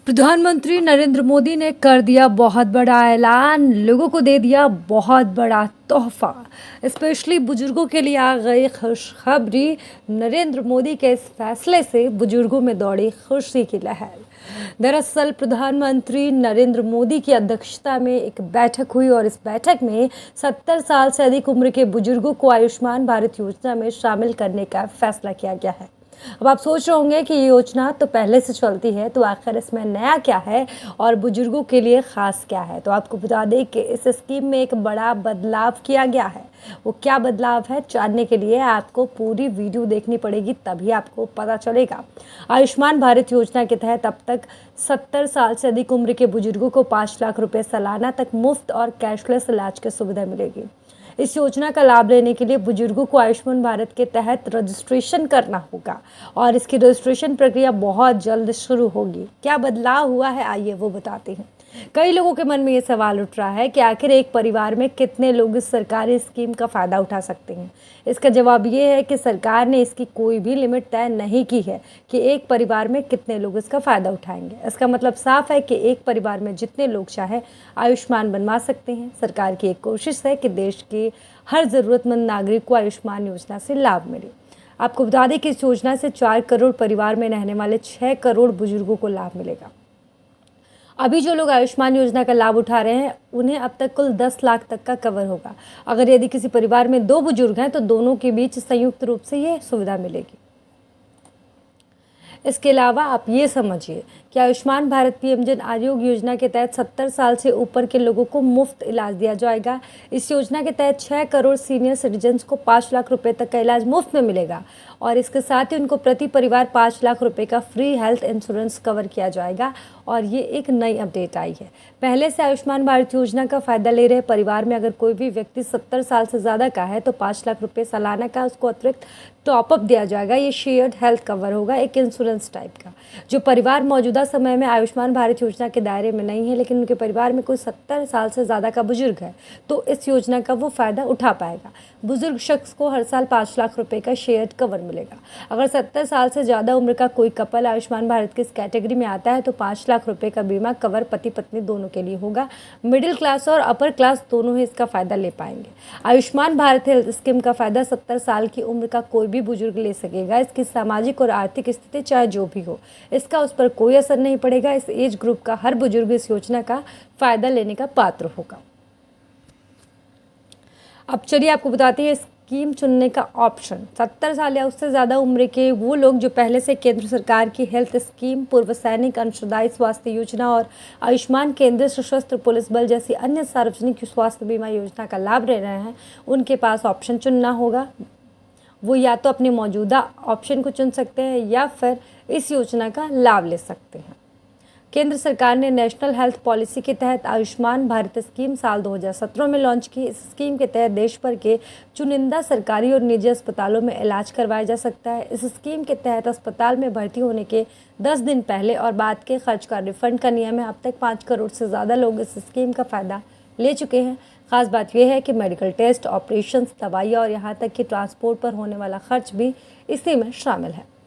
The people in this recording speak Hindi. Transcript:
प्रधानमंत्री नरेंद्र मोदी ने कर दिया बहुत बड़ा ऐलान, लोगों को दे दिया बहुत बड़ा तोहफा। स्पेशली बुजुर्गों के लिए आ गई खुशखबरी। नरेंद्र मोदी के इस फैसले से बुजुर्गों में दौड़ी खुशी की लहर। दरअसल प्रधानमंत्री नरेंद्र मोदी की अध्यक्षता में एक बैठक हुई और इस बैठक में 70 साल से अधिक उम्र के बुजुर्गों को आयुष्मान भारत योजना में शामिल करने का फैसला किया गया है। अब आप सोच रहे होंगे कि ये योजना तो पहले से चलती है, तो आखिर इसमें नया क्या है और बुजुर्गों के लिए ख़ास क्या है। तो आपको बता दें कि इस स्कीम में एक बड़ा बदलाव किया गया है। वो क्या बदलाव है, जानने के लिए आपको पूरी वीडियो देखनी पड़ेगी, तभी आपको पता चलेगा। आयुष्मान भारत योजना के तहत अब तक 70 साल से अधिक उम्र के बुजुर्गों को 5 लाख रुपए सालाना तक मुफ्त और कैशलेस इलाज की सुविधा मिलेगी। इस योजना का लाभ लेने के लिए बुजुर्गों को आयुष्मान भारत के तहत रजिस्ट्रेशन करना होगा और इसकी रजिस्ट्रेशन प्रक्रिया बहुत जल्द शुरू होगी। क्या बदलाव हुआ है, आइए वो बताते हैं। कई लोगों के मन में ये सवाल उठ रहा है कि आखिर एक परिवार में कितने लोग इस सरकारी स्कीम का फ़ायदा उठा सकते हैं। इसका जवाब ये है कि सरकार ने इसकी कोई भी लिमिट तय नहीं की है कि एक परिवार में कितने लोग इसका फ़ायदा उठाएंगे। इसका मतलब साफ है कि एक परिवार में जितने लोग चाहे आयुष्मान बनवा सकते हैं। सरकार की एक कोशिश है कि देश के हर ज़रूरतमंद नागरिक को आयुष्मान योजना से लाभ मिले। आपको बता दें कि इस योजना से 4 करोड़ परिवार में रहने वाले 6 करोड़ बुजुर्गों को लाभ मिलेगा। अभी जो लोग आयुष्मान योजना का लाभ उठा रहे हैं, उन्हें अब तक कुल 10 लाख तक का कवर होगा। अगर यदि किसी परिवार में 2 बुजुर्ग हैं तो दोनों के बीच संयुक्त रूप से ये सुविधा मिलेगी। इसके अलावा आप ये समझिए कि आयुष्मान भारत पीएम जन आरोग्य योजना के तहत 70 साल से ऊपर के लोगों को मुफ्त इलाज दिया जाएगा। इस योजना के तहत 6 करोड़ सीनियर सिटीजन्स को 5 लाख रुपए तक का इलाज मुफ्त में मिलेगा और इसके साथ ही उनको प्रति परिवार 5 लाख रुपए का फ्री हेल्थ इंश्योरेंस कवर किया जाएगा। और ये एक नई अपडेट आई है। पहले से आयुष्मान भारत योजना का फ़ायदा ले रहे परिवार में अगर कोई भी व्यक्ति 70 साल से ज़्यादा का है तो 5 लाख रुपए सालाना का उसको अतिरिक्त टॉपअप दिया जाएगा। ये शेयर्ड हेल्थ कवर होगा, एक इंश्योरेंस टाइप का। जो परिवार मौजूदा समय में आयुष्मान भारत योजना के दायरे में नहीं है लेकिन उनके परिवार में कोई 70 साल से ज़्यादा का बुजुर्ग है तो इस योजना का वो फ़ायदा उठा पाएगा। बुजुर्ग शख्स को हर साल 5 लाख रुपए का शेयर्ड कवर मिलेगा। अगर 70 साल से ज़्यादा उम्र का कोई कपल आयुष्मान भारत की इस कैटेगरी में आता है तो 5 लाख रुपए का बीमा कवर पति पत्नी दोनों के लिए होगा। मिडिल क्लास और अपर क्लास दोनों ही इसका फ़ायदा ले पाएंगे। आयुष्मान भारत हेल्थ स्कीम का फ़ायदा 70 साल की उम्र का कोई भी बुजुर्ग ले सकेगा। इसकी सामाजिक और आर्थिक स्थिति चाहे जो भी हो, इसका उस पर कोई असर नहीं पड़ेगा। इस एज ग्रुप का हर बुजुर्ग इस योजना का फ़ायदा लेने का पात्र होगा। अब चलिए आपको बताते हैं स्कीम चुनने का ऑप्शन। 70 साल या उससे ज़्यादा उम्र के वो लोग जो पहले से केंद्र सरकार की हेल्थ स्कीम, पूर्व सैनिक, अंशदायी स्वास्थ्य योजना और आयुष्मान केंद्रीय सशस्त्र पुलिस बल जैसी अन्य सार्वजनिक स्वास्थ्य बीमा योजना का लाभ ले रहे हैं, उनके पास ऑप्शन चुनना होगा। वो या तो अपने मौजूदा ऑप्शन को चुन सकते हैं या फिर इस योजना का लाभ ले सकते हैं। केंद्र सरकार ने नेशनल हेल्थ पॉलिसी के तहत आयुष्मान भारत स्कीम साल 2017 में लॉन्च की। इस स्कीम के तहत देश भर के चुनिंदा सरकारी और निजी अस्पतालों में इलाज करवाया जा सकता है। इस स्कीम के तहत अस्पताल में भर्ती होने के 10 दिन पहले और बाद के खर्च का रिफंड का नियम है। अब तक 5 करोड़ से ज़्यादा लोग इस स्कीम का फ़ायदा ले चुके हैं। खास बात यह है कि मेडिकल टेस्ट, ऑपरेशंस, दवाइयाँ और यहाँ तक कि ट्रांसपोर्ट पर होने वाला खर्च भी इसी में शामिल है।